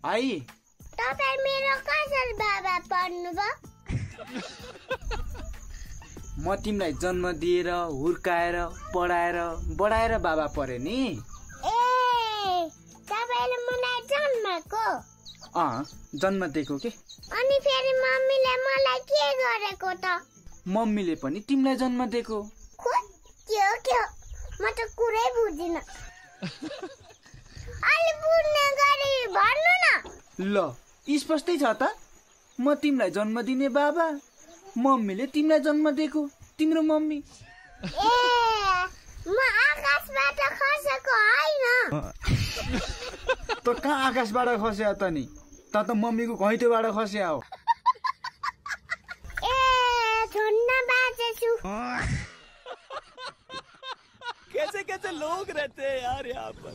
I तपाईं मेरो कसरी बाबा पर्नुभयो? म तिमीलाई जन्म दिएर हुर्काएर पढाएर बढाएर बाबा परे नि। ए तपाईले मलाई जन्मको? जन्म दिएको के। अनि फेरि मम्मीले मलाई के गरेको त? मम्मीले पनि तिमीलाई जन्म दिएको। के म त कुरै बुझ्दिन। अलि बुझ्ने गरी भन्नु न। ल स्पष्टै छ त। म तिमीलाई जन्म दिने बाबा, मम्मीले तिमीलाई जन्म दिएको तिम्रो मम्मी। ए म आकाशबाट खसेको होइन। त कहाँ आकाशबाट खस्या त नि? त मम्मीको घैँटोबाट खस्या हो। ए झुन्न बाजेछु। कैसे कैसे लोग रहते हैं यार यहाँ पर।